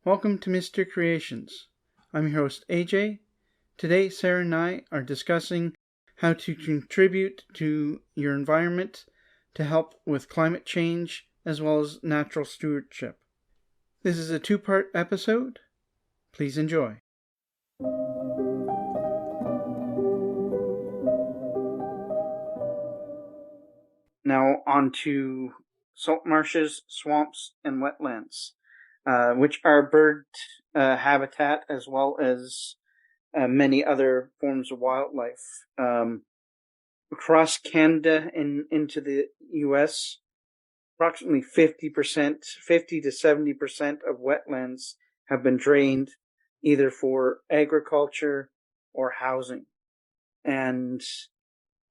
Welcome to Mr. Creations. I'm your host, AJ. Today, Sarah and I are discussing how to contribute to your environment to help with climate change as well as natural stewardship. This is a two-part episode. Please enjoy. Now on to salt marshes, swamps, and wetlands, which are bird habitat as well as many other forms of wildlife. Across Canada and into the U.S., approximately 50 to 70% of wetlands have been drained either for agriculture or housing. And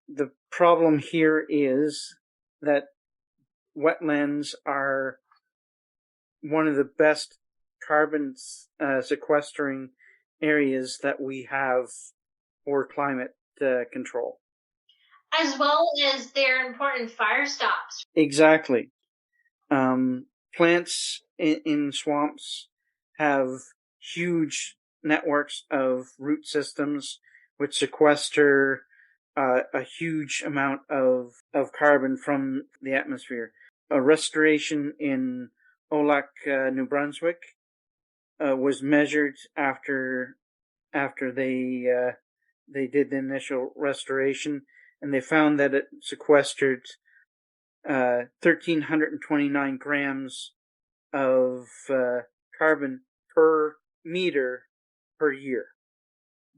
the problem here is that wetlands are one of the best carbon sequestering areas that we have for climate control. As well as they're important fire stops. Exactly. Plants in swamps have huge networks of root systems which sequester a huge amount of carbon from the atmosphere. A restoration in Olac, New Brunswick, was measured after they did the initial restoration, and they found that it sequestered 1,329 grams of carbon per meter per year.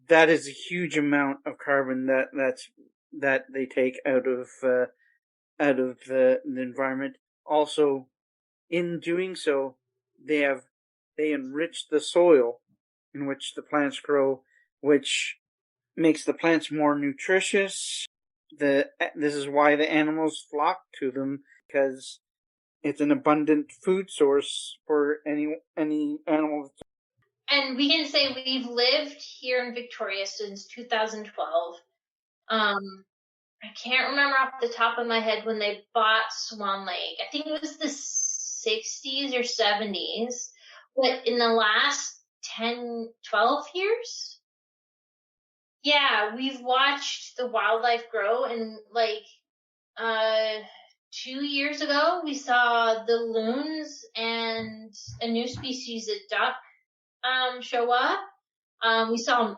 That is a huge amount of carbon that they take out of the environment. Also, in doing so, they enrich the soil in which the plants grow, which makes the plants more nutritious. This is why the animals flock to them, because it's an abundant food source for any animal. And we can say we've lived here in Victoria since 2012. I can't remember off the top of my head when they bought Swan Lake. I think it was the 60s or 70s. But in the last 10, 12 years, yeah, we've watched the wildlife grow. And 2 years ago, we saw the loons and a new species of duck show up. We saw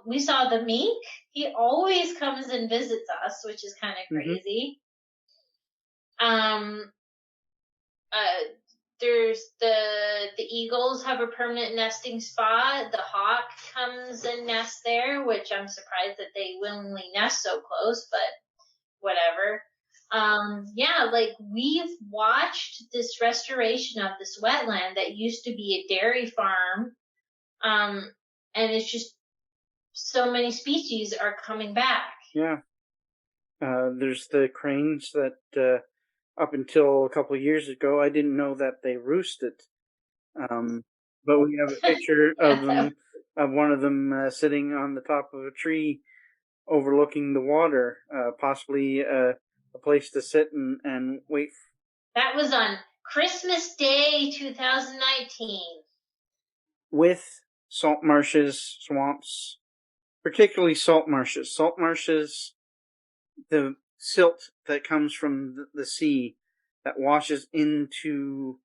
the mink. He always comes and visits us, which is kind of crazy. There's the eagles have a permanent nesting spot. The hawk comes and nests there, which I'm surprised that they willingly nest so close, but whatever. We've watched this restoration of this wetland that used to be a dairy farm. And it's just so many species are coming back. Yeah. There's the cranes that up until a couple of years ago, I didn't know that they roosted. But we have a picture of them, of one of them sitting on the top of a tree overlooking the water, possibly a place to sit and wait. That was on Christmas Day 2019. With salt marshes, swamps, particularly salt marshes. Salt marshes, the silt that comes from the sea that washes into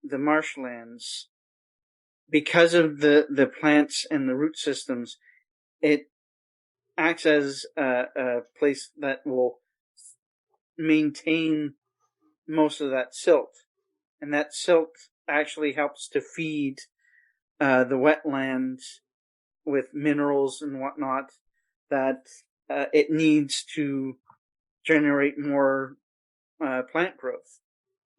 the marshlands, because of the plants and the root systems, it acts as a place that will maintain most of that silt. And that silt actually helps to feed the wetland with minerals and whatnot that it needs to generate more plant growth.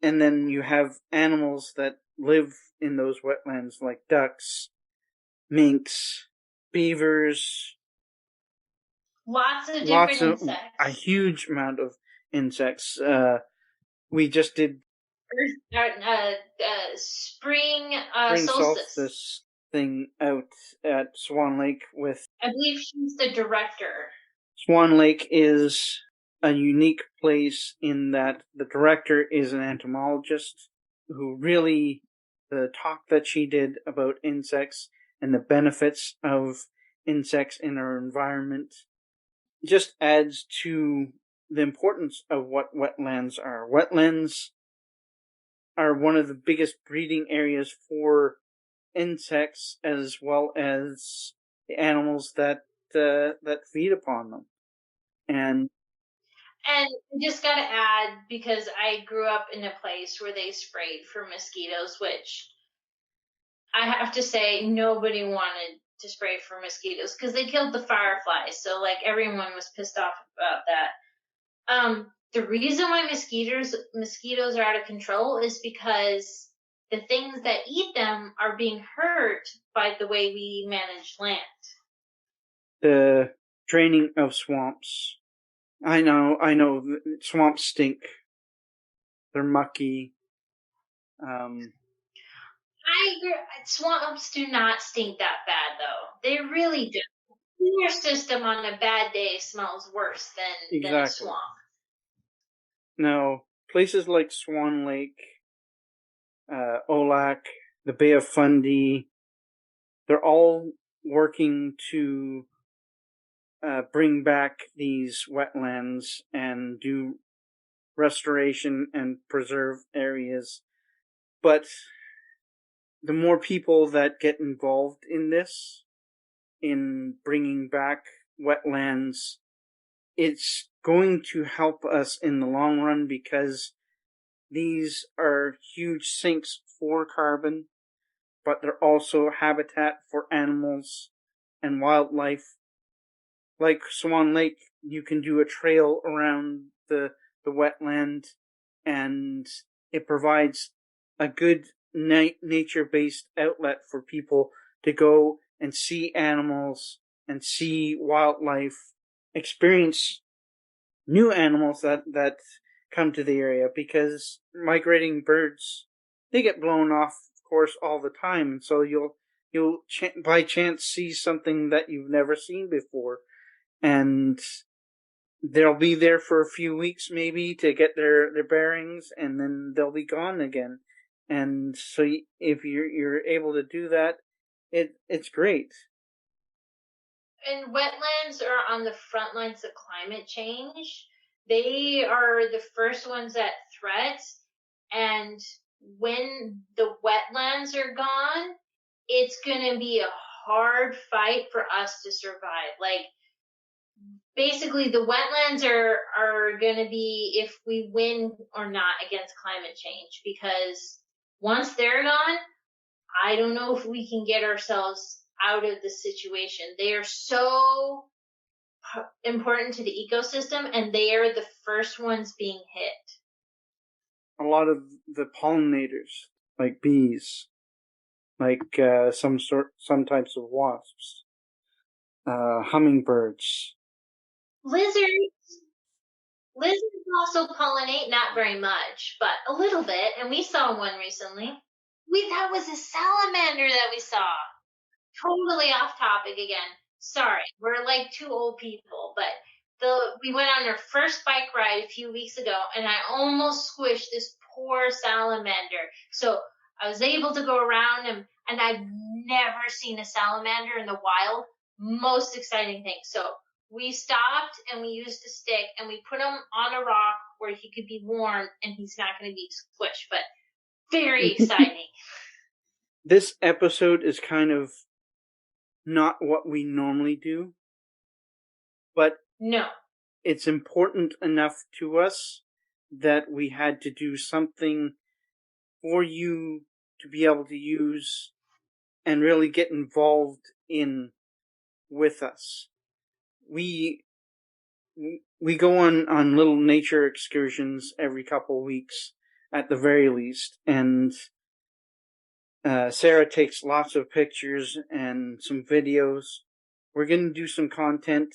And then you have animals that live in those wetlands like ducks, minks, beavers. Lots of different insects. A huge amount of insects. We just did spring solstice thing out at Swan Lake with... I believe she's the director. Swan Lake is a unique place in that the director is an entomologist who really the talk that she did about insects and the benefits of insects in our environment just adds to the importance of what wetlands are. Wetlands are one of the biggest breeding areas for insects as well as the animals that feed upon them. And just got to add, because I grew up in a place where they sprayed for mosquitoes, which I have to say nobody wanted to spray for mosquitoes because they killed the fireflies. So like everyone was pissed off about that. The reason why mosquitoes are out of control is because the things that eat them are being hurt by the way we manage land. The draining of swamps. I know, swamps stink. They're mucky. I agree. Swamps do not stink that bad, though. They really do. Your system on a bad day smells worse than a swamp. Now, places like Swan Lake, Olac, the Bay of Fundy, they're all working to bring back these wetlands and do restoration and preserve areas. But the more people that get involved in this, in bringing back wetlands, it's going to help us in the long run because these are huge sinks for carbon, but they're also habitat for animals and wildlife. Like Swan Lake, you can do a trail around the wetland, and it provides a good nature-based outlet for people to go and see animals and see wildlife, experience new animals that come to the area, because migrating birds, they get blown off course all the time, and so you'll by chance see something that you've never seen before, and they'll be there for a few weeks maybe to get their bearings, and then they'll be gone again. And so if you're able to do that, it's great. And wetlands are on the front lines of climate change. They are the first ones at threat, and when the wetlands are gone, it's going to be a hard fight for us to survive. Like, basically, the wetlands are going to be if we win or not against climate change, because once they're gone, I don't know if we can get ourselves out of the situation. They are so important to the ecosystem, and they are the first ones being hit. A lot of the pollinators, like bees, like some types of wasps, hummingbirds, lizards also pollinate, not very much, but a little bit, and we saw one recently. That was a salamander that we saw. Totally off topic again. Sorry, we're like two old people, but we went on our first bike ride a few weeks ago, and I almost squished this poor salamander. So I was able to go around him, and I've never seen a salamander in the wild. Most exciting thing. So we stopped, and we used a stick, and we put him on a rock where he could be warm, and he's not going to be squished, but very exciting. This episode is kind of not what we normally do, but no, it's important enough to us that we had to do something for you to be able to use and really get involved in with us. We go on little nature excursions every couple weeks at the very least, and Sarah takes lots of pictures and some videos. We're going to do some content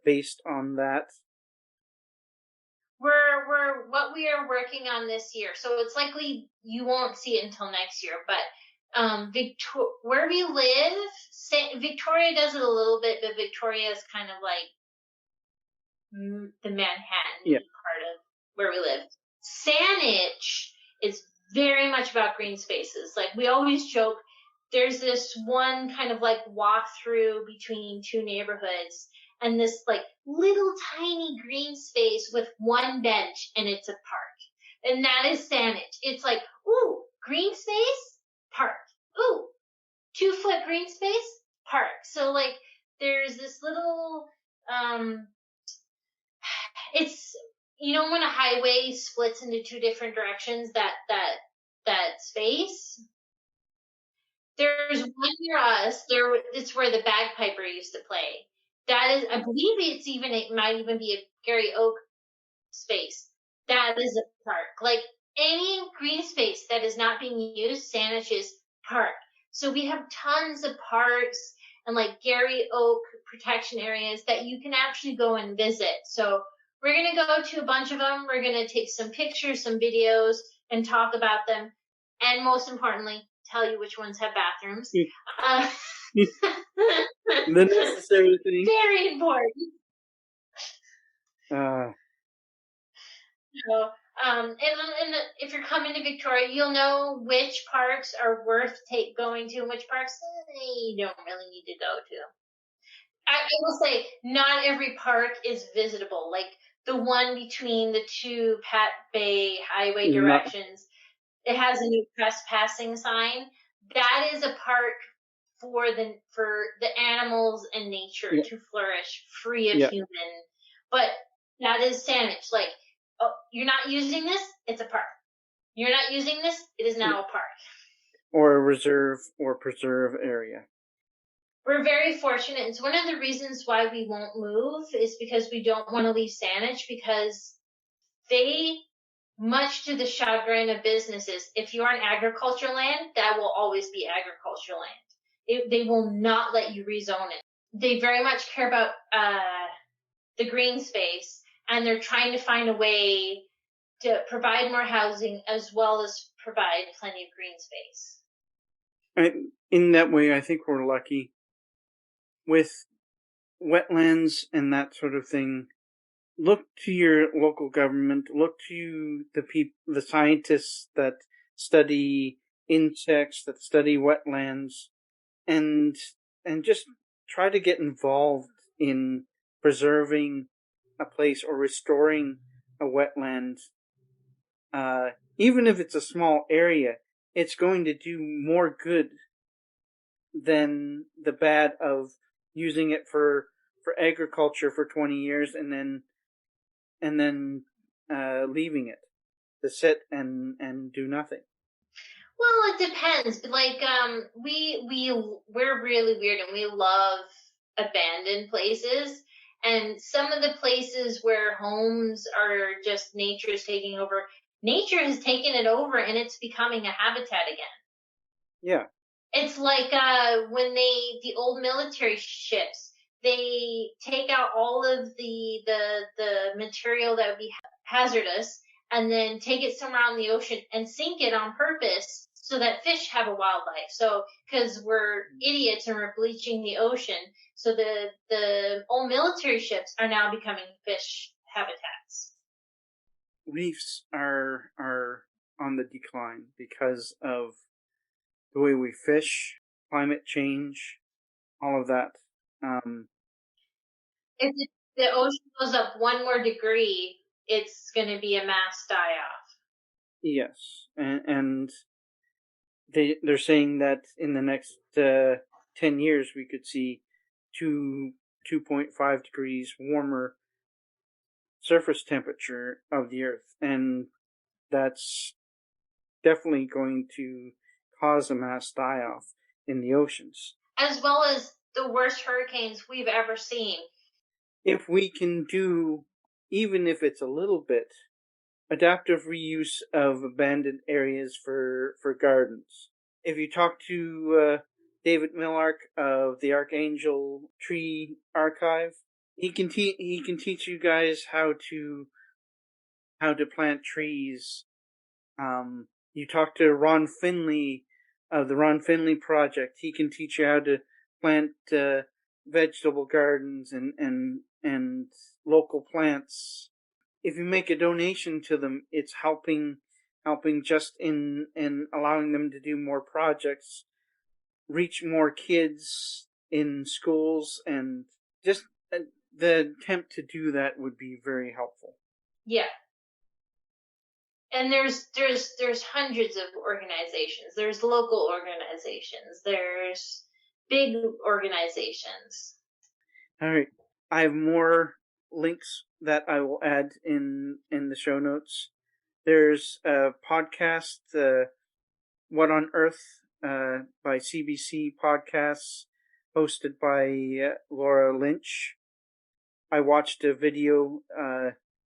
based on that. What we are working on this year, so it's likely you won't see it until next year, but where we live, Victoria does it a little bit, but Victoria is kind of like the Manhattan part of where we live. Saanich is very much about green spaces. Like, we always joke, there's this one kind of like walk through between two neighborhoods, and this like little tiny green space with one bench, and it's a park. And that is Saanich. It's like, ooh, green space, park. Ooh, 2-foot green space, park. So like, there's this little, it's, when a highway splits into two different directions, that space, there's one near us. It's where the bagpiper used to play. That is, I believe it might even be a Gary Oak space. That is a park. Like, any green space that is not being used, Saanich is park. So we have tons of parks and like Gary Oak protection areas that you can actually go and visit. So we're going to go to a bunch of them. We're going to take some pictures, some videos, and talk about them. And most importantly, tell you which ones have bathrooms. The necessary thing. Very important. So, and if you're coming to Victoria, you'll know which parks are worth going to and which parks you don't really need to go to. I will say, not every park is visitable. Like, the one between the two Pat Bay highway directions, it has a new trespassing sign. That is a park for the animals and nature to flourish, free of human. But that is Saanich. Like, oh, you're not using this, it's a park. You're not using this, it is now a park. Or a reserve or preserve area. We're very fortunate. It's one of the reasons why we won't move is because we don't want to leave Saanich, because they, much to the chagrin of businesses, if you're on agricultural land, that will always be agricultural land. They will not let you rezone it. They very much care about the green space, and they're trying to find a way to provide more housing as well as provide plenty of green space. In that way, I think we're lucky. With wetlands and that sort of thing, look to your local government, look to the scientists that study insects, that study wetlands, and just try to get involved in preserving a place or restoring a wetland. Even if it's a small area, it's going to do more good than the bad of using it for agriculture for 20 years and then leaving it to sit and do nothing. Well, it depends. But like, we're really weird, and we love abandoned places. And some of the places where homes are just nature's taking over, nature has taken it over, and it's becoming a habitat again. Yeah. It's like when the old military ships, they take out all of the material that would be hazardous, and then take it somewhere out in the ocean and sink it on purpose so that fish have a wildlife. So, because we're idiots and we're bleaching the ocean, so the old military ships are now becoming fish habitats. Reefs are on the decline because of the way we fish, climate change, all of that. If the ocean goes up one more degree, it's going to be a mass die-off. Yes, and they're saying that in the next 10 years we could see 2.5 degrees warmer surface temperature of the Earth, and that's definitely going to cause a mass die-off in the oceans. As well as the worst hurricanes we've ever seen. If we can do, even if it's a little bit, adaptive reuse of abandoned areas for gardens. If you talk to David Millark of the Archangel Tree Archive, he can teach you guys how to plant trees. You talk to Ron Finley of the Ron Finley Project. He can teach you how to plant vegetable gardens and local plants. If you make a donation to them, it's helping helping just in allowing them to do more projects, reach more kids in schools, and just the attempt to do that would be very helpful. Yeah. And there's hundreds of organizations. There's local organizations. There's big organizations. All right. I have more links that I will add in the show notes. There's a podcast, What on Earth, by CBC Podcasts, hosted by Laura Lynch. I watched a video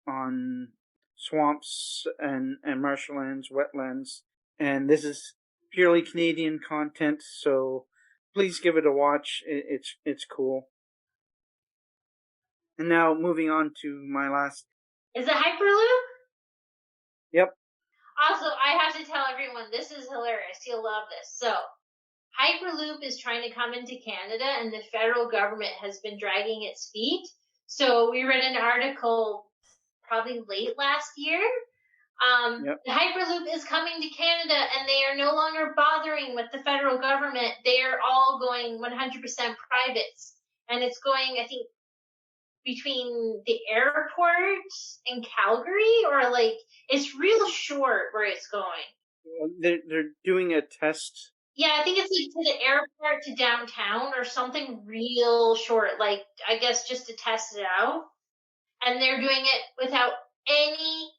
on swamps and marshlands, wetlands, and this is purely Canadian content, so please give it a watch. It's cool. And now moving on to my last. Is it Hyperloop? Yep. Also, I have to tell everyone, this is hilarious. You'll love this. So, Hyperloop is trying to come into Canada, and the federal government has been dragging its feet. So, we read an article probably late last year. Yep. The Hyperloop is coming to Canada, and they are no longer bothering with the federal government. They are all going 100% privates. And it's going, I think, between the airport and Calgary, or like it's real short where it's going. They're doing a test. Yeah, I think it's like to the airport to downtown or something real short, like I guess just to test it out. And they're doing it without any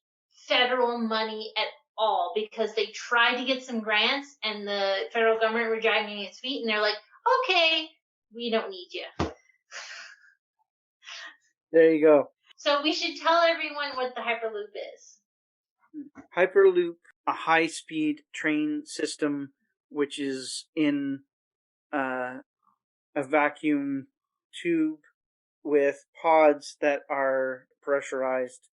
federal money at all because they tried to get some grants and the federal government were dragging its feet and they're like, okay, we don't need you. There you go. So we should tell everyone what the Hyperloop is. Hyperloop, a high-speed train system, which is in a vacuum tube with pods that are pressurized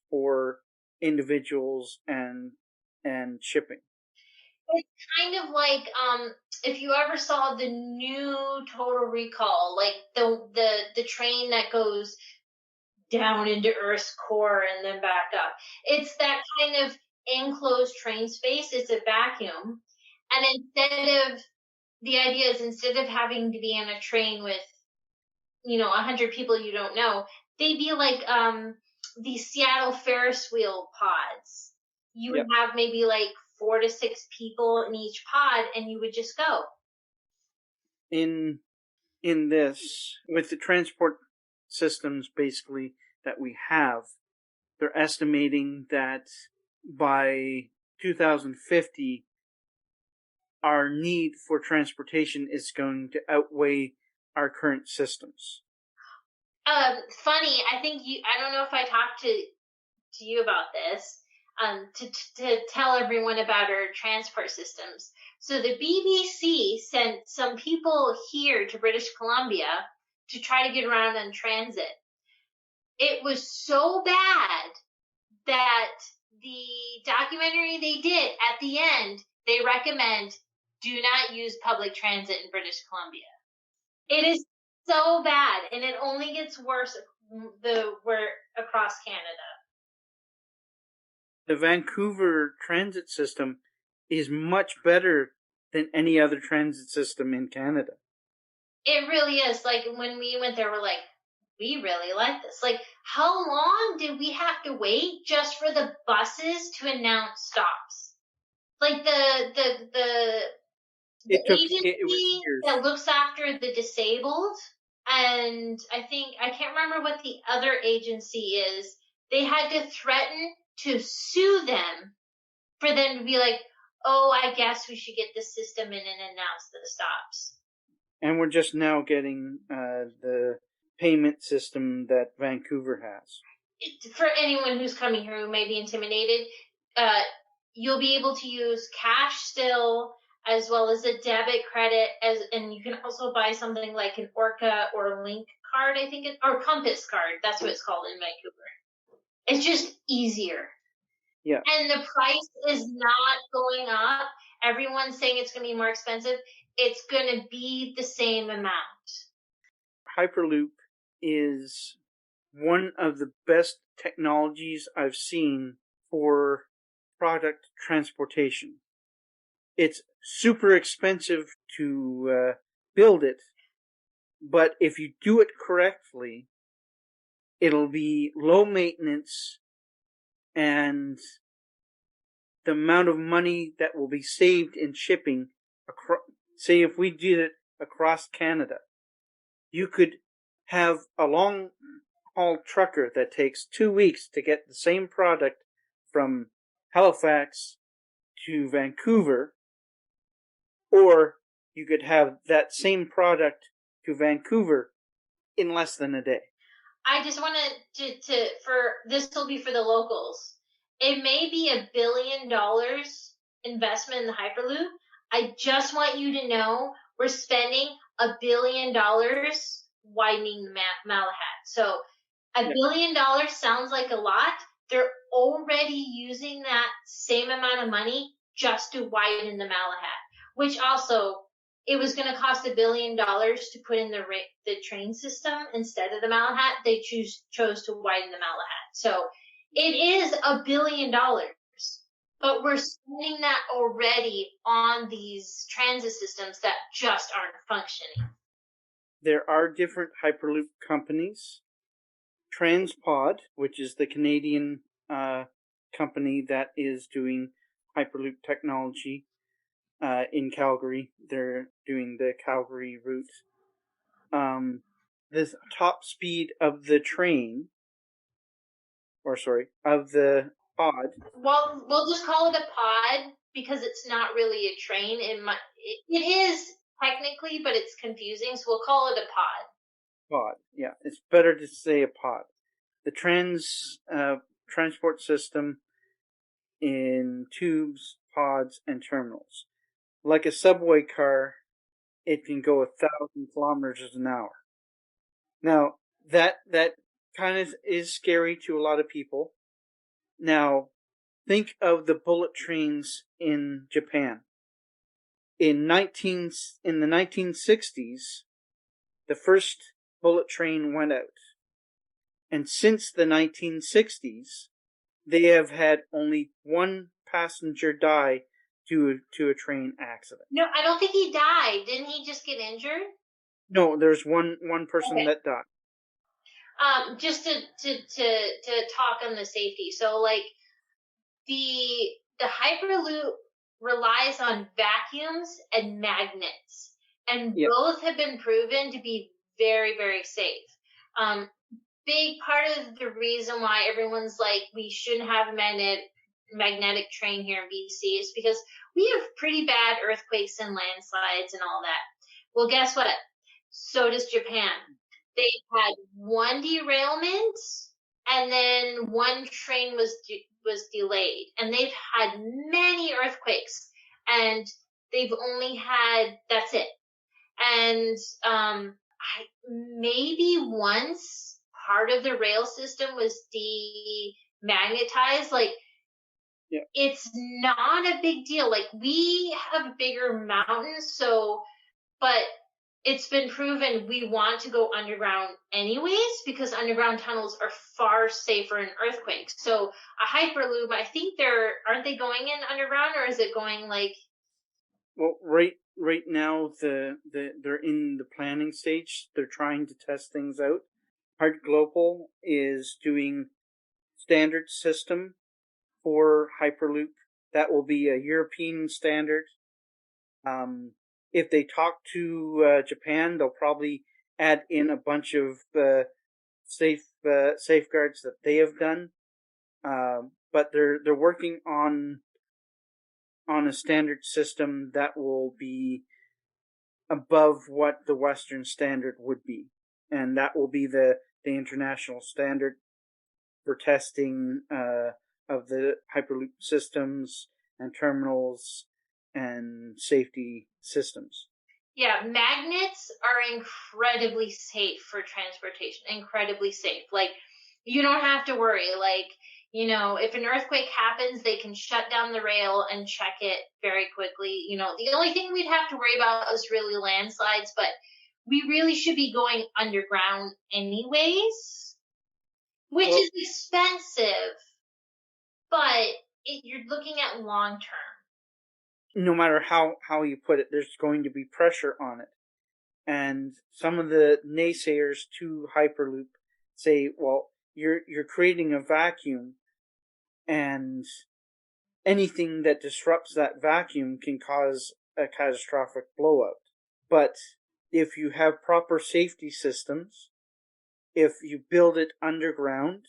for individuals and shipping. It's kind of like if you ever saw the new Total Recall, like the train that goes down into Earth's core and then back up. It's that kind of enclosed train space. It's a vacuum. And the idea is instead of having to be on a train with, 100 people you don't know, they'd be like these Seattle Ferris wheel pods. You would have maybe like 4 to 6 people in each pod and you would just go. In this, with the transport systems basically that we have, they're estimating that by 2050 our need for transportation is going to outweigh our current systems. Funny, I don't know if I talked to you about this, to tell everyone about our transport systems. So the BBC sent some people here to British Columbia to try to get around on transit. It was so bad that the documentary they did at the end, they recommend do not use public transit in British Columbia. It is so bad, and it only gets worse across Canada. The Vancouver transit system is much better than any other transit system in Canada. It really is. Like, when we went there, we're like, we really like this. Like, how long did we have to wait just for the buses to announce stops? Like, the agency that looks after the disabled, and I can't remember what the other agency is, they had to threaten to sue them for them to be like, oh, I guess we should get the system in and announce the stops. And we're just now getting the payment system that Vancouver has. For anyone who's coming here who may be intimidated, you'll be able to use cash still, as well as a debit credit, and you can also buy something like an Orca or Link card, I think, or Compass card. That's what it's called in Vancouver. It's just easier. Yeah. And the price is not going up. Everyone's saying it's going to be more expensive. It's going to be the same amount. Hyperloop is one of the best technologies I've seen for product transportation. It's super expensive to build it, but if you do it correctly, it'll be low maintenance, and the amount of money that will be saved in shipping, say if we did it across Canada, you could have a long haul trucker that takes 2 weeks to get the same product from Halifax to Vancouver, or you could have that same product to Vancouver in less than a day. I just wanted to for this will be for the locals. It may be $1 billion investment in the Hyperloop. I just want you to know we're spending $1 billion widening the Malahat. So $1 billion sounds like a lot. They're already using that same amount of money just to widen the Malahat, which also it was going to cost $1 billion to put in the train system instead of the Malahat. They chose to widen the Malahat. So it is $1 billion, but we're spending that already on these transit systems that just aren't functioning. There are different Hyperloop companies. Transpod, which is the Canadian company that is doing Hyperloop technology in Calgary. They're doing the Calgary route. The top speed of the train, of the pod. Well, we'll just call it a pod because it's not really a train. It is technically, but it's confusing, so we'll call it a pod. Pod, yeah. It's better to say a pod. The transport system in tubes, pods, and terminals. Like a subway car, it can go 1,000 kilometers an hour. Now, that kind of is scary to a lot of people. Now, think of the bullet trains in Japan. In the 1960s, the first bullet train went out. And since the 1960s, they have had only one passenger die due to a train accident. No, I don't think he died. Didn't he just get injured? No, there's one person that died. Just to talk on the safety. So like the Hyperloop relies on vacuums and magnets, and both have been proven to be very, very safe. Big part of the reason why everyone's like we shouldn't have a magnetic train here in BC is because we have pretty bad earthquakes and landslides and all that. Well, guess what? So does Japan. They had one derailment, and then one train was delayed, and they've had many earthquakes, and they've only had that's it. And maybe once part of the rail system was demagnetized, like it's not a big deal. Like we have bigger mountains, but it's been proven we want to go underground anyways because underground tunnels are far safer in earthquakes. So a Hyperloop, I think aren't they going in underground, or is it going like? Well, right now they're in the planning stage. They're trying to test things out. Hard Global is doing standard system for Hyperloop. That will be a European standard. If they talk to Japan, they'll probably add in a bunch of safeguards that they have done. But they're working on a standard system that will be above what the Western standard would be, and that will be the international standard for testing of the Hyperloop systems and terminals and safety systems. Yeah, magnets are incredibly safe for transportation. Incredibly safe. Like, you don't have to worry. Like, you know, if an earthquake happens, they can shut down the rail and check it very quickly. You know, the only thing we'd have to worry about is really landslides, but we really should be going underground anyways, which is expensive, but you're looking at long term. No matter how you put it, there's going to be pressure on it. And some of the naysayers to Hyperloop say, well, you're creating a vacuum, and anything that disrupts that vacuum can cause a catastrophic blowout. But if you have proper safety systems, if you build it underground,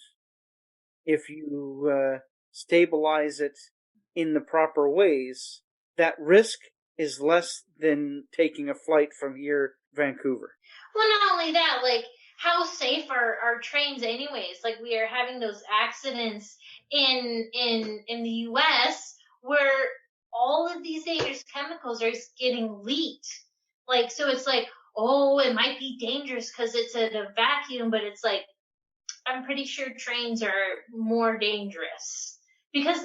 if you stabilize it in the proper ways, that risk is less than taking a flight from here, Vancouver. Well, not only that, like, how safe are our trains anyways? Like, we are having those accidents in the US where all of these dangerous chemicals are getting leaked. Like, so it's like, oh, it might be dangerous because it's at a vacuum, but it's like, I'm pretty sure trains are more dangerous because,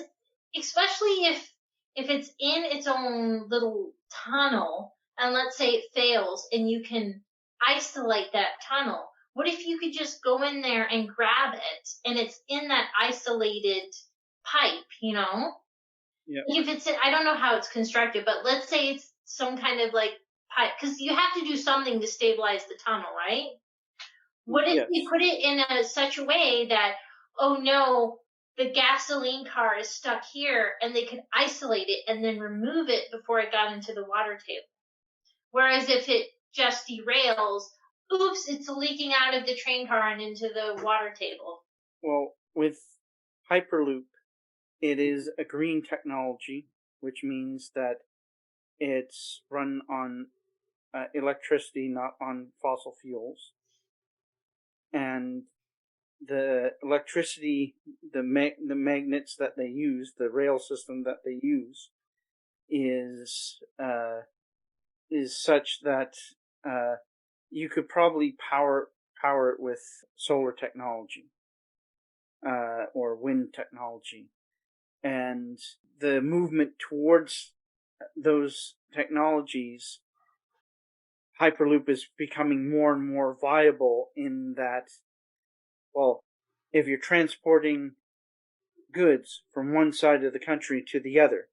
especially if it's in its own little tunnel, and let's say it fails and you can isolate that tunnel. What if you could just go in there and grab it and it's in that isolated pipe, you know? Yeah. If it's, I don't know how it's constructed, but let's say it's some kind of like pipe, because you have to do something to stabilize the tunnel, right? What if we put it in such a way that, oh no, the gasoline car is stuck here, and they could isolate it and then remove it before it got into the water table? Whereas if it just derails, oops, it's leaking out of the train car and into the water table. Well, with Hyperloop, it is a green technology, which means that it's run on electricity, not on fossil fuels. And the electricity, the magnets that they use, the rail system that they use, is such that you could probably power it with solar technology or wind technology. And the movement towards those technologies, Hyperloop is becoming more and more viable in that, well, if you're transporting goods from one side of the country to the other,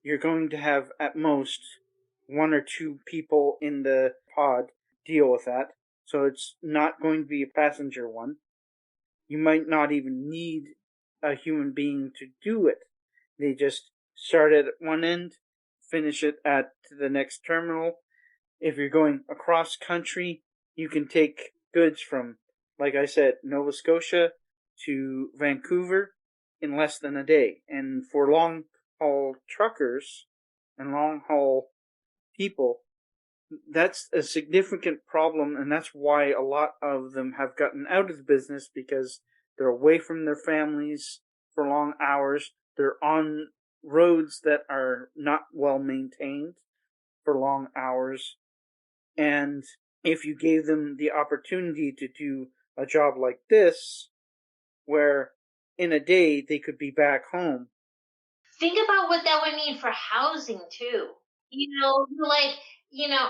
you're going to have at most one or two people in the pod deal with that. So it's not going to be a passenger one. You might not even need a human being to do it. They just start it at one end, finish it at the next terminal. If you're going across country, you can take goods from, like I said, Nova Scotia to Vancouver in less than a day. And for long haul truckers and long haul people, that's a significant problem, and that's why a lot of them have gotten out of the business, because they're away from their families for long hours. They're on roads that are not well maintained for long hours. And if you gave them the opportunity to do a job like this, where in a day they could be back home. Think about what that would mean for housing too. You know, like, you know,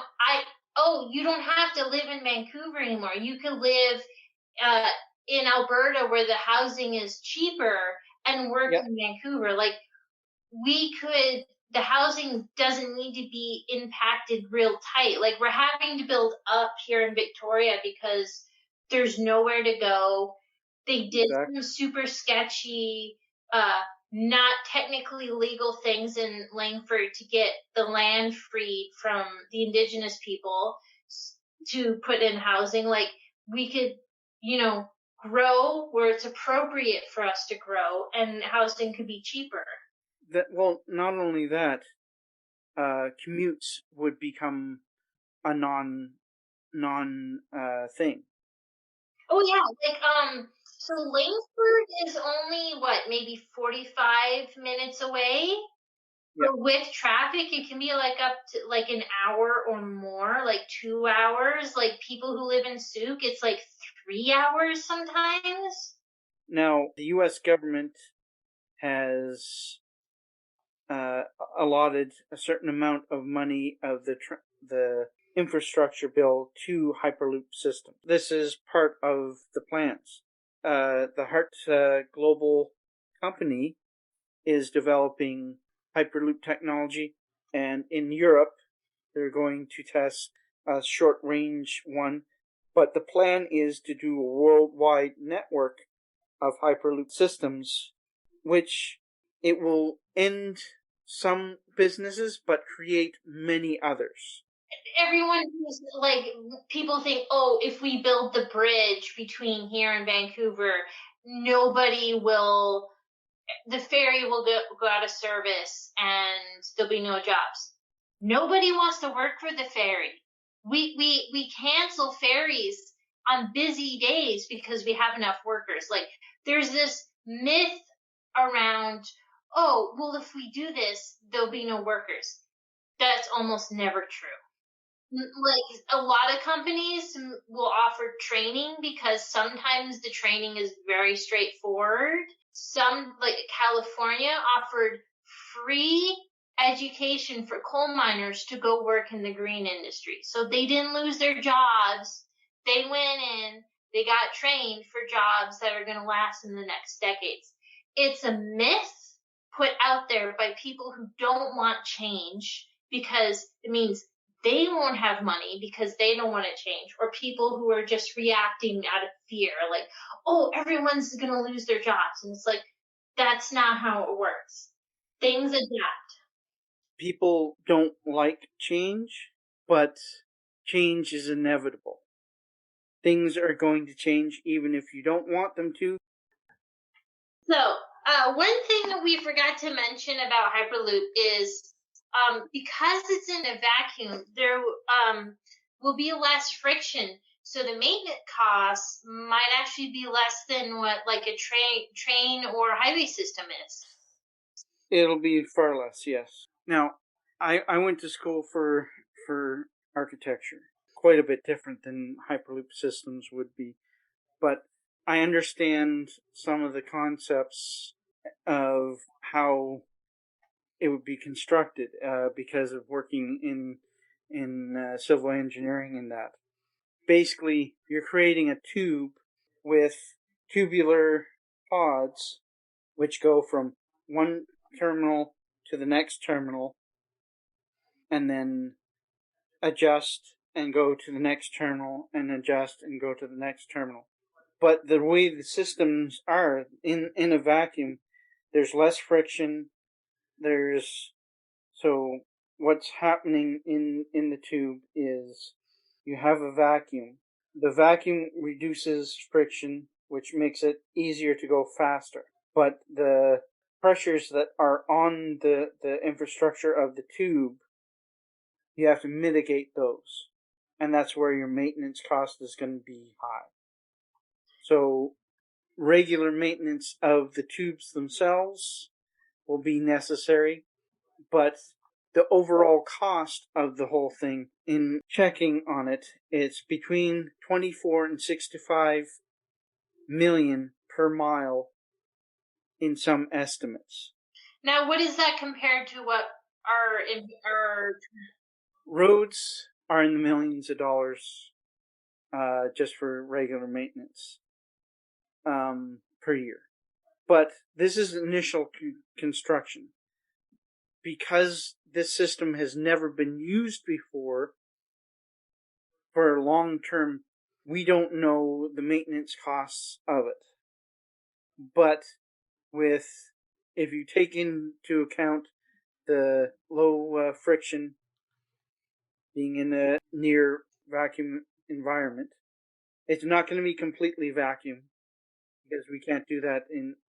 you don't have to live in Vancouver anymore. You could live in Alberta where the housing is cheaper and work in Vancouver. Like, the housing doesn't need to be impacted real tight. Like, we're having to build up here in Victoria because there's nowhere to go. They did some super sketchy, not technically legal things in Langford to get the land freed from the Indigenous people to put in housing. Like, we could, you know, grow where it's appropriate for us to grow, and housing could be cheaper. Well, not only that, commutes would become a non thing. Oh yeah, like so Langford is only maybe 45 minutes away. Yeah. But with traffic, it can be like up to like an hour or more, like 2 hours. Like, people who live in Souk, it's like 3 hours sometimes. Now, the U.S. government has allotted a certain amount of money of the infrastructure bill to Hyperloop system. This is part of the plans. The Hart Global company is developing Hyperloop technology, and in Europe, they're going to test a short-range one, but the plan is to do a worldwide network of Hyperloop systems, which it will end some businesses but create many others. Everyone who's like, people think, oh, if we build the bridge between here and Vancouver, the ferry will go out of service and there'll be no jobs. Nobody wants to work for the ferry. We cancel ferries on busy days because we have enough workers. Like, there's this myth around, oh, well, if we do this, there'll be no workers. That's almost never true. Like, a lot of companies will offer training because sometimes the training is very straightforward. Some, like California, offered free education for coal miners to go work in the green industry. So they didn't lose their jobs. They went in, they got trained for jobs that are going to last in the next decades. It's a myth put out there by people who don't want change because it means they won't have money because they don't want to change, or people who are just reacting out of fear, like, oh, everyone's going to lose their jobs. And it's like, that's not how it works. Things adapt. People don't like change, but change is inevitable. Things are going to change even if you don't want them to. So, one thing that we forgot to mention about Hyperloop is because it's in a vacuum, there will be less friction. So the maintenance costs might actually be less than what like a train or highway system is. It'll be far less, yes. Now, I went to school for architecture. Quite a bit different than Hyperloop systems would be. But I understand some of the concepts of how it would be constructed because of working in civil engineering and that. Basically, you're creating a tube with tubular pods which go from one terminal to the next terminal and then adjust and go to the next terminal and adjust and go to the next terminal. But the way the systems are in a vacuum, there's less friction. So what's happening in the tube is you have a vacuum. The vacuum reduces friction, which makes it easier to go faster. But the pressures that are on the infrastructure of the tube, you have to mitigate those. And that's where your maintenance cost is going to be high. So regular maintenance of the tubes themselves will be necessary, but the overall cost of the whole thing, in checking on it, it's between 24 and 65 million per mile in some estimates. Now, what is that compared to what our roads are in the millions of dollars just for regular maintenance per year? But this is initial construction. Because this system has never been used before for long term, we don't know the maintenance costs of it. But if you take into account the low friction, being in a near vacuum environment, it's not going to be completely vacuum because we can't do that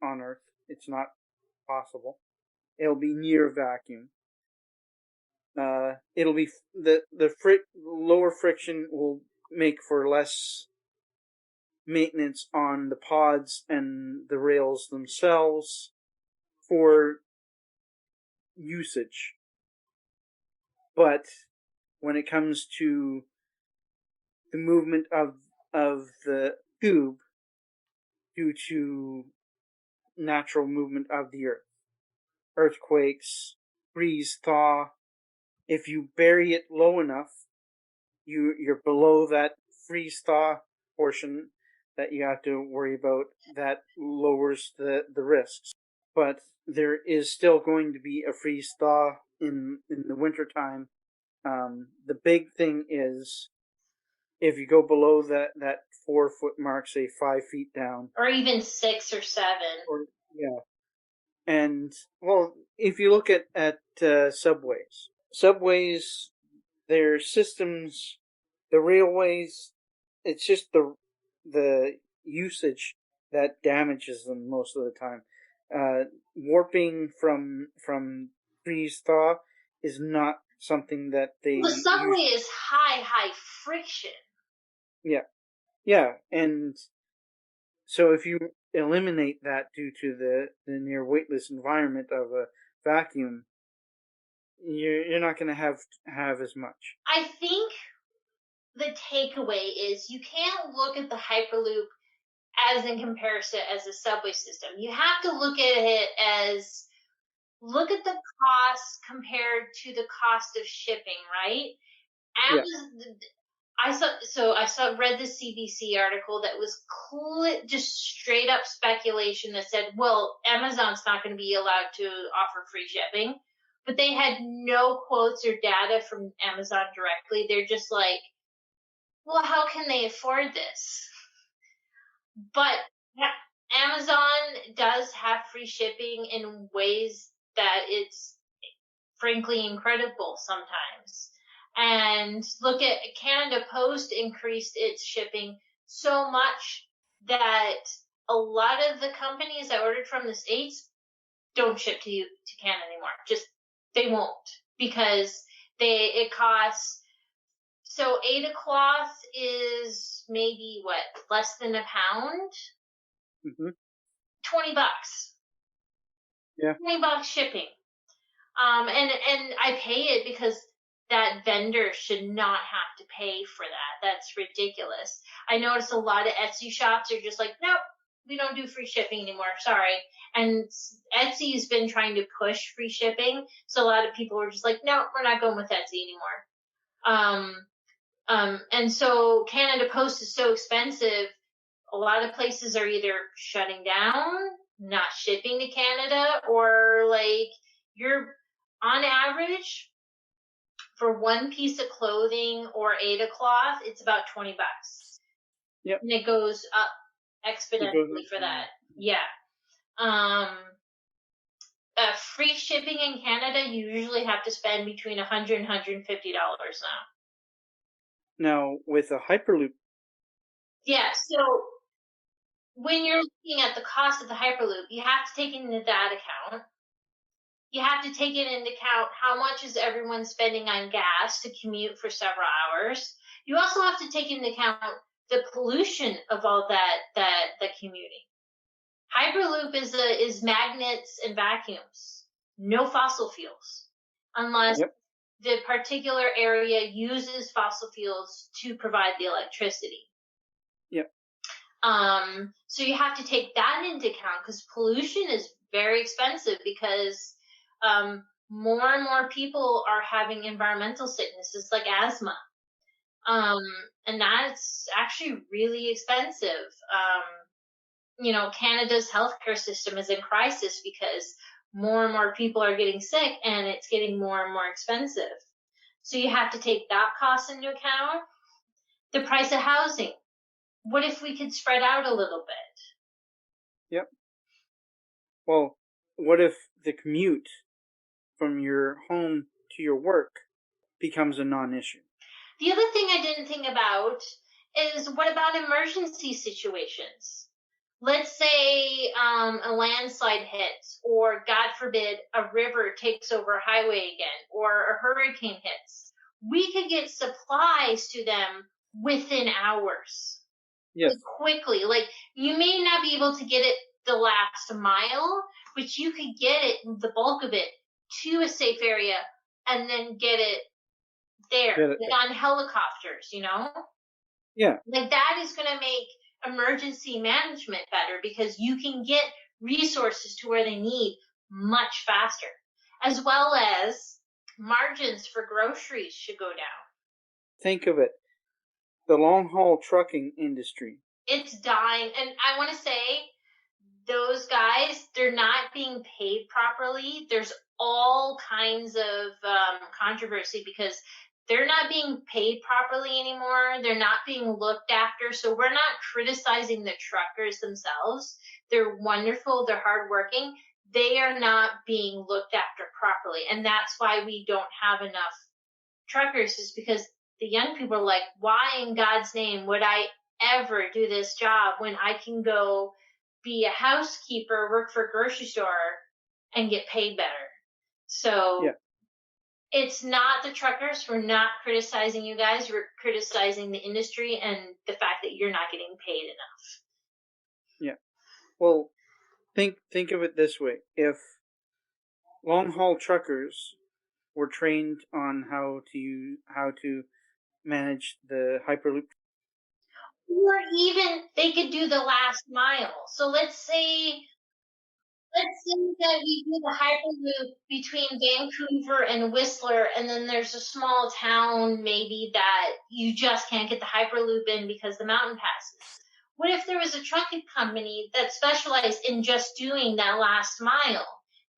on Earth. It's not possible. It'll be near vacuum. It'll be the lower friction will make for less maintenance on the pods and the rails themselves for usage. But when it comes to the movement of the tube due to natural movement of the Earth, earthquakes, freeze, thaw, if you bury it low enough, you're below that freeze thaw portion that you have to worry about. That lowers the risks. but there is still going to be a freeze thaw in the wintertime. The big thing is if you go below that 4 foot mark, say 5 feet down, or even 6 or 7. or yeah, and well, if you look at subways, their systems, the railways, it's just the usage that damages them most of the time. Warping from freeze thaw is not something that they The subway use. is high friction. Yeah, and so if you eliminate that due to the near weightless environment of a vacuum, you're not going to have as much. I think the takeaway is you can't look at the Hyperloop as in comparison as a subway system. You have to look at it as look at the cost compared to the cost of shipping, right? Yeah. Read the CBC article that was just straight up speculation that said, well, Amazon's not going to be allowed to offer free shipping, but they had no quotes or data from Amazon directly. They're just like, well, how can they afford this? But Amazon does have free shipping in ways that it's frankly incredible sometimes. And look at Canada Post increased its shipping so much that a lot of the companies that ordered from the States don't ship to Canada anymore. Just they won't, because it costs. So Ada cloth is maybe less than a pound. Mm-hmm. $20. Yeah. $20 shipping. And I pay it because that vendor should not have to pay for that. That's ridiculous. I notice a lot of Etsy shops are just like, nope, we don't do free shipping anymore. Sorry. And Etsy's been trying to push free shipping. So a lot of people are just like, no, we're not going with Etsy anymore. And so Canada Post is so expensive. A lot of places are either shutting down, not shipping to Canada, or like you're on average for one piece of clothing or Ada cloth, it's about $20. Yep. And it goes up exponentially for that. Yeah. Free shipping in Canada, you usually have to spend between $100 and $150 now. Now, with a Hyperloop. Yeah, so when you're looking at the cost of the Hyperloop, you have to take into that account. You have to take it into account how much is everyone spending on gas to commute for several hours. You also have to take into account the pollution of all that commuting. Hyperloop is magnets and vacuums, no fossil fuels, unless the particular area uses fossil fuels to provide the electricity. Yep. So you have to take that into account because pollution is very expensive because more and more people are having environmental sicknesses like asthma. And that's actually really expensive. Canada's healthcare system is in crisis because more and more people are getting sick and it's getting more and more expensive. So you have to take that cost into account. The price of housing. What if we could spread out a little bit? Yep. Well, what if the commute from your home to your work becomes a non-issue? The other thing I didn't think about is what about emergency situations? Let's say a landslide hits, or God forbid, a river takes over a highway again, or a hurricane hits. We could get supplies to them within hours. Yes. Quickly. Like, you may not be able to get it the last mile, but you could get it, the bulk of it, to a safe area and then get it there. Like on helicopters, Yeah. Like, that is going to make emergency management better because you can get resources to where they need much faster, as well as margins for groceries should go down. Think of it. The long haul trucking industry. It's dying. And I want to say those guys, they're not being paid properly. There's all kinds of controversy because they're not being paid properly anymore. They're not being looked after. So we're not criticizing the truckers themselves. They're wonderful. They're hardworking. They are not being looked after properly. And that's why we don't have enough truckers, is because the young people are like, why in God's name would I ever do this job when I can go be a housekeeper, work for a grocery store, and get paid better? So It's not the truckers. We're not criticizing you guys. We're criticizing the industry and the fact that you're not getting paid enough. Yeah. Well, think of it this way. If long-haul truckers were trained on how to manage the Hyperloop, or even they could do the last mile. So let's say that we do the Hyperloop between Vancouver and Whistler, and then there's a small town maybe that you just can't get the Hyperloop in because the mountain passes. What if there was a trucking company that specialized in just doing that last mile?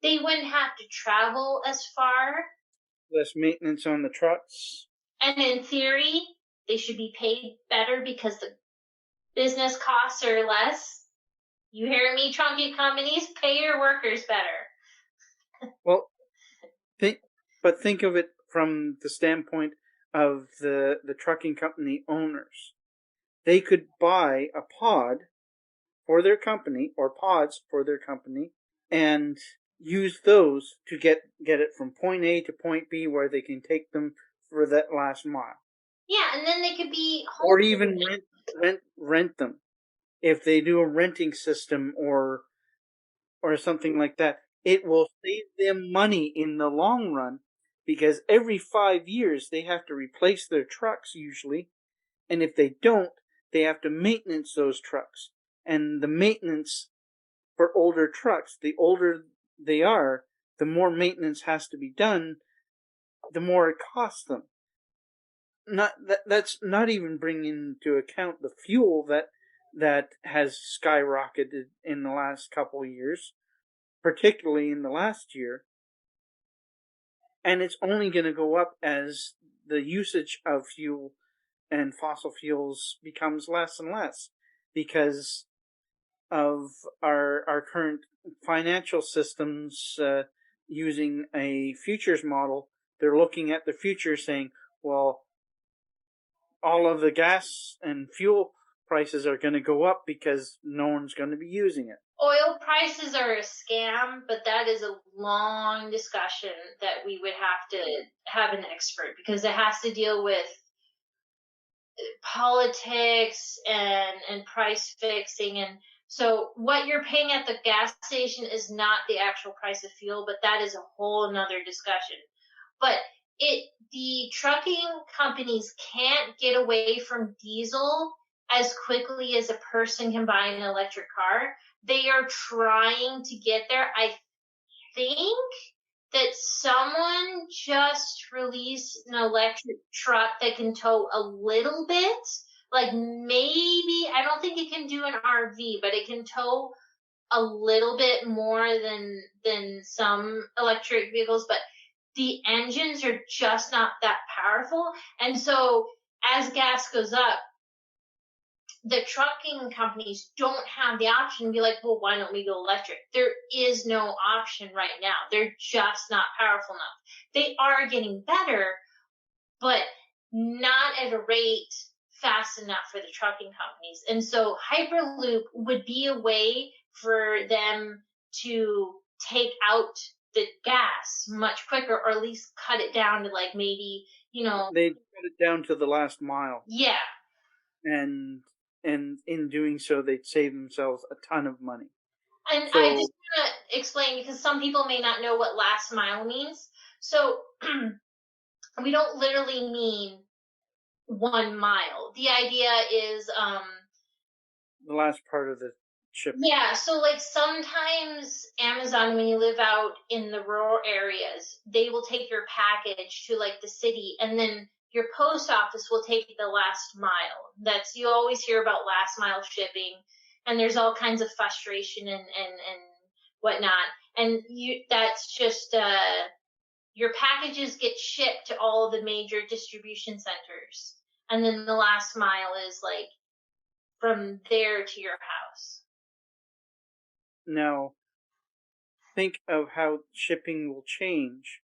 They wouldn't have to travel as far. Less maintenance on the trucks. And in theory, they should be paid better because the business costs are less. You hear me, trucking companies? Pay your workers better. Well, think of it from the standpoint of the trucking company owners. They could buy a pod for their company or pods for their company and use those to get it from point A to point B where they can take them for that last mile. Yeah, and then they could be home. Or even rent them. If they do a renting system or something like that, it will save them money in the long run, because every 5 years they have to replace their trucks usually, and if they don't, they have to maintenance those trucks. And the maintenance for older trucks, the older they are, the more maintenance has to be done, the more it costs them. That's not even bringing into account the fuel that has skyrocketed in the last couple of years, particularly in the last year. And it's only going to go up as the usage of fuel and fossil fuels becomes less and less, because of our current financial systems using a futures model. They're looking at the future saying, well, all of the gas and fuel prices are going to go up because no one's going to be using it. Oil prices are a scam, but that is a long discussion that we would have to have an expert, because it has to deal with politics and price fixing. And so what you're paying at the gas station is not the actual price of fuel, but that is a whole nother discussion. But the trucking companies can't get away from diesel as quickly as a person can buy an electric car. They are trying to get there. I think that someone just released an electric truck that can tow a little bit. Like maybe, I don't think it can do an RV, but it can tow a little bit more than some electric vehicles. But the engines are just not that powerful. And so as gas goes up, the trucking companies don't have the option to be like, well, why don't we go electric? There is no option right now. They're just not powerful enough. They are getting better, but not at a rate fast enough for the trucking companies. And so Hyperloop would be a way for them to take out the gas much quicker, or at least cut it down to like maybe, They cut it down to the last mile. Yeah. And in doing so, they'd save themselves a ton of money. And so, I just want to explain, because some people may not know what last mile means. So we don't literally mean 1 mile. The idea is the last part of the ship. Yeah, so like sometimes Amazon, when you live out in the rural areas, they will take your package to like the city, and then your post office will take the last mile. You always hear about last mile shipping. and there's all kinds of frustration and whatnot. And that's just, your packages get shipped to all the major distribution centers. And then the last mile is like from there to your house. Now, think of how shipping will change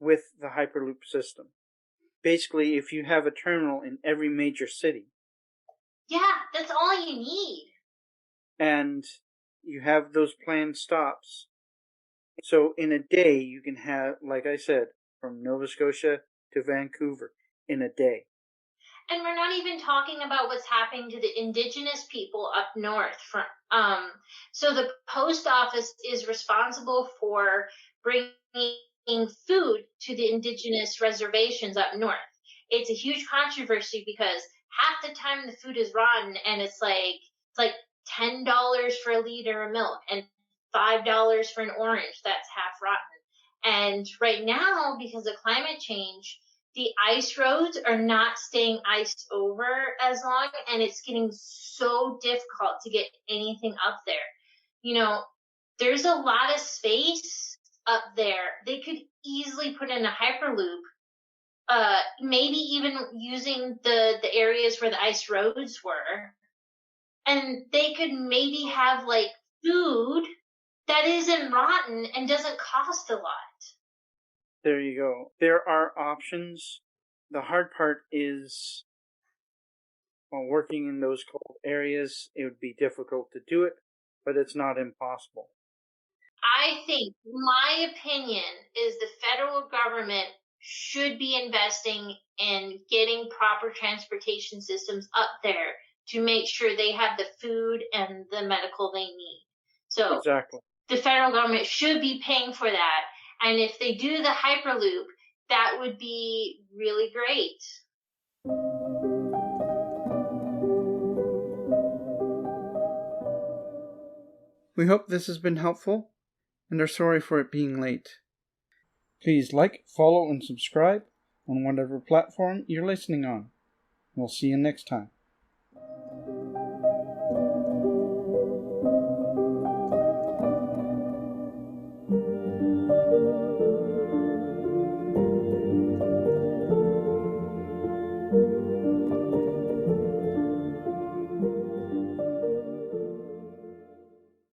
with the Hyperloop system. Basically, if you have a terminal in every major city. Yeah, that's all you need. And you have those planned stops. So in a day, you can have, like I said, from Nova Scotia to Vancouver in a day. And we're not even talking about what's happening to the indigenous people up north. So the post office is responsible for bringing food to the indigenous reservations up north. It's a huge controversy because half the time the food is rotten, and it's like $10 for a liter of milk and $5 for an orange that's half rotten. And right now, because of climate change, the ice roads are not staying iced over as long, and it's getting so difficult to get anything up there. You know, there's a lot of space up there. They could easily put in a Hyperloop, maybe even using the areas where the ice roads were. And they could maybe have like food that isn't rotten and doesn't cost a lot. There you go. There are options. The hard part is, while working in those cold areas, it would be difficult to do it, but it's not impossible. I think, my opinion is the federal government should be investing in getting proper transportation systems up there to make sure they have the food and the medical they need. So exactly. The federal government should be paying for that. And if they do the Hyperloop, that would be really great. We hope this has been helpful and are sorry for it being late. Please like, follow, and subscribe on whatever platform you're listening on. We'll see you next time.